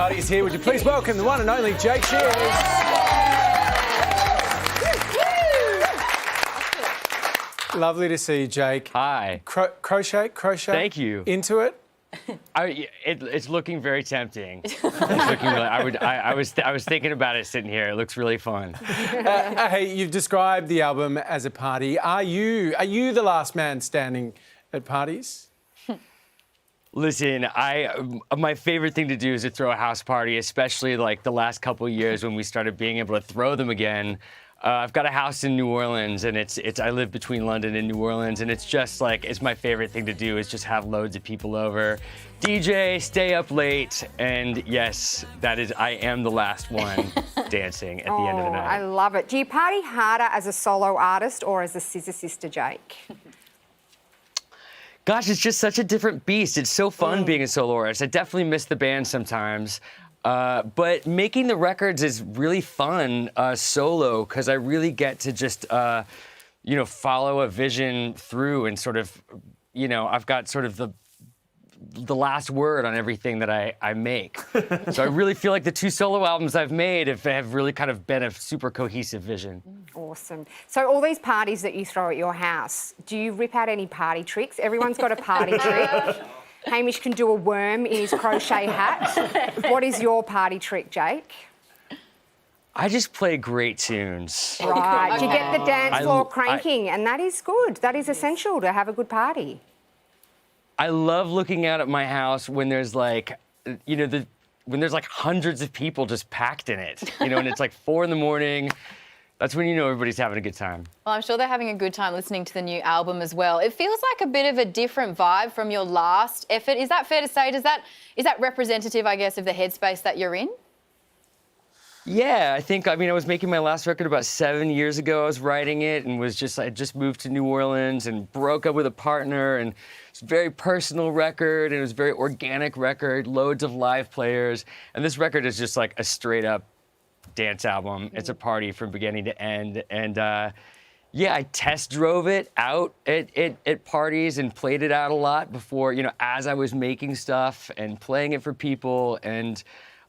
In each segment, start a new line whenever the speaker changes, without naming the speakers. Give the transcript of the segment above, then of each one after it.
party is here. Would you please welcome the one and only Jake Shears? Lovely to see you, Jake.
Hi.
Crochet?
Thank you.
Into it?
It's looking very tempting. It's looking really, I was thinking about it sitting here. It looks really fun.
Hey, you've described the album as a party. Are you the last man standing at parties?
Listen, my favorite thing to do is to throw a house party, especially like the last couple of years when we started being able to throw them again. I've got a house in New Orleans, and I live between London and New Orleans, and it's just like, it's my favorite thing to do is just have loads of people over, DJ, stay up late, and yes, I am the last one dancing at the end of the night.
I love it. Do you party harder as a solo artist or as a Scissor Sister, Jake?
Gosh, it's just such a different beast. It's so fun being a solo artist. I definitely miss the band sometimes. But making the records is really fun solo because I really get to just, follow a vision through and sort of, I've got sort of the last word on everything that I make. So I really feel like the two solo albums I've made have really kind of been a super cohesive vision.
Awesome. So all these parties that you throw at your house, do you rip out any party tricks? Everyone's got a party trick. Hamish can do a worm in his crochet hat. What is your party trick, Jake?
I just play great tunes.
Right. You get the dance floor cranking, and that is good. That is essential to have a good party.
I love looking out at my house when there's like, when there's like hundreds of people just packed in it, and it's like 4 a.m. That's when everybody's having a good time.
Well, I'm sure they're having a good time listening to the new album as well. It feels like a bit of a different vibe from your last effort. Is that fair to say? Is that representative, I guess, of the headspace that you're in?
Yeah, I was making my last record about 7 years ago. I was writing it and I just moved to New Orleans and broke up with a partner, and it's a very personal record, and it was a very organic record, loads of live players. And this record is just like a straight up dance album. It's a party from beginning to end. And I test drove it out at parties and played it out a lot before, as I was making stuff and playing it for people. And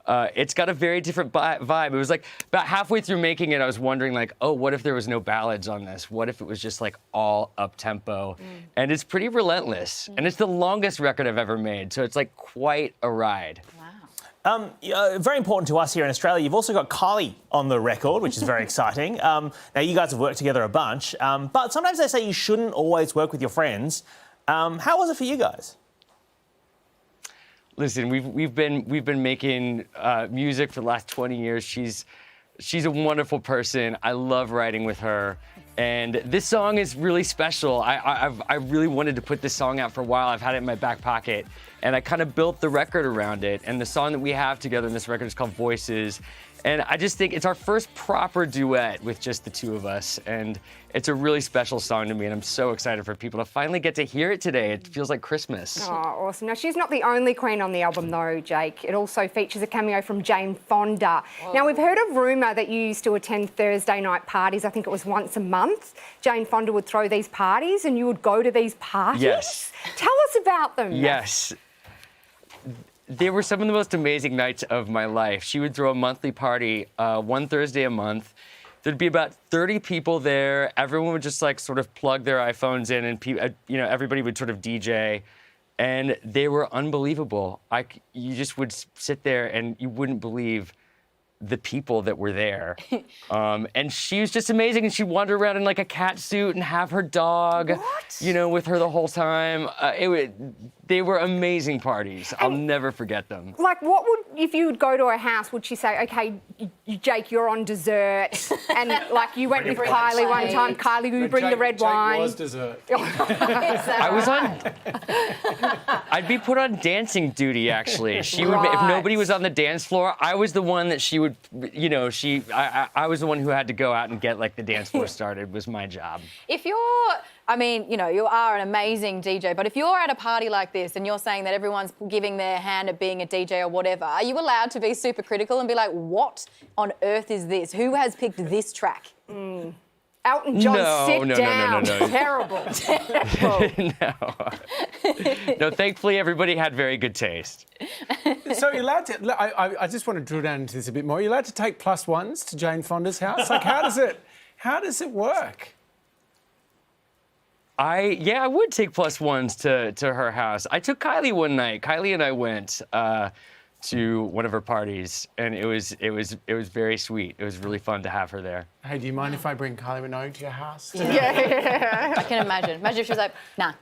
it's got a very different vibe. It was like about halfway through making it, I was wondering like, oh, what if there was no ballads on this? What if it was just like all up tempo? And it's pretty relentless. And it's the longest record I've ever made. So it's like quite a ride.
Very important to us here in Australia. You've also got Kylie on the record, which is very exciting. Now, you guys have worked together a bunch, but sometimes they say you shouldn't always work with your friends. How was it for you guys?
Listen, we've been making music for the last 20 years. She's a wonderful person. I love writing with her. And this song is really special. I really wanted to put this song out for a while. I've had it in my back pocket. And I kind of built the record around it. And the song that we have together in this record is called Voices. And I just think it's our first proper duet with just the two of us. And it's a really special song to me. And I'm so excited for people to finally get to hear it today. It feels like Christmas.
Oh, awesome. Now, she's not the only queen on the album, though, Jake. It also features a cameo from Jane Fonda. Whoa. Now, we've heard a rumour that you used to attend Thursday night parties. I think it was once a month. Jane Fonda would throw these parties and you would go to these parties?
Yes.
Tell us about them.
Yes. They were some of the most amazing nights of my life. She would throw a monthly party, one Thursday a month. There'd be about 30 people there. Everyone would just like sort of plug their iPhones in, and everybody would sort of DJ, and they were unbelievable. You just would sit there and you wouldn't believe the people that were there. And she was just amazing, and she'd wander around in like a cat suit and have her dog, with her the whole time. They were amazing parties. I'll never forget them.
Like, if you would go to her house, would she say, okay, Jake, you're on dessert? And like you went with Kylie one time, Kylie, will you bring the red wine?
Jake was dessert.
I'd be put on dancing duty, actually. She would, if nobody was on the dance floor, I was the one that she would, I was the one who had to go out and get like the dance floor started, was my job.
If you're, you are an amazing DJ, but if you're at a party like this and you're saying that everyone's giving their hand at being a DJ or whatever, are you allowed to be super critical and be like, what on earth is this? Who has picked this track?
Elton John, sit
no,
down.
no.
Terrible. Terrible.
No, thankfully everybody had very good taste.
So you're allowed to, I just want to drill down into this a bit more. You're allowed to take +1s to Jane Fonda's house? Like, how does it work?
I would take +1s to her house. I took Kylie one night. Kylie and I went to one of her parties, and it was very sweet. It was really fun to have her there.
Hey, do you mind if I bring Kylie Minogue to your house?
Yeah.
I can imagine. Imagine if she was like, nah.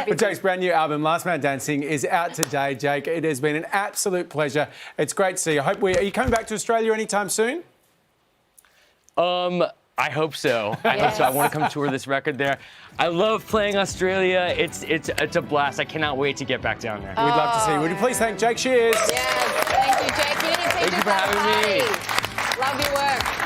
But Jake's brand new album, Last Man Dancing, is out today, Jake. It has been an absolute pleasure. It's great to see you. Are you coming back to Australia anytime soon?
I hope so. I hope so. I want to come tour this record there. I love playing Australia. It's a blast. I cannot wait to get back down there.
We'd love to see you. Would you please thank Jake Shears?
Yes, thank you, Jake.
Thank you for having me.
Love your work.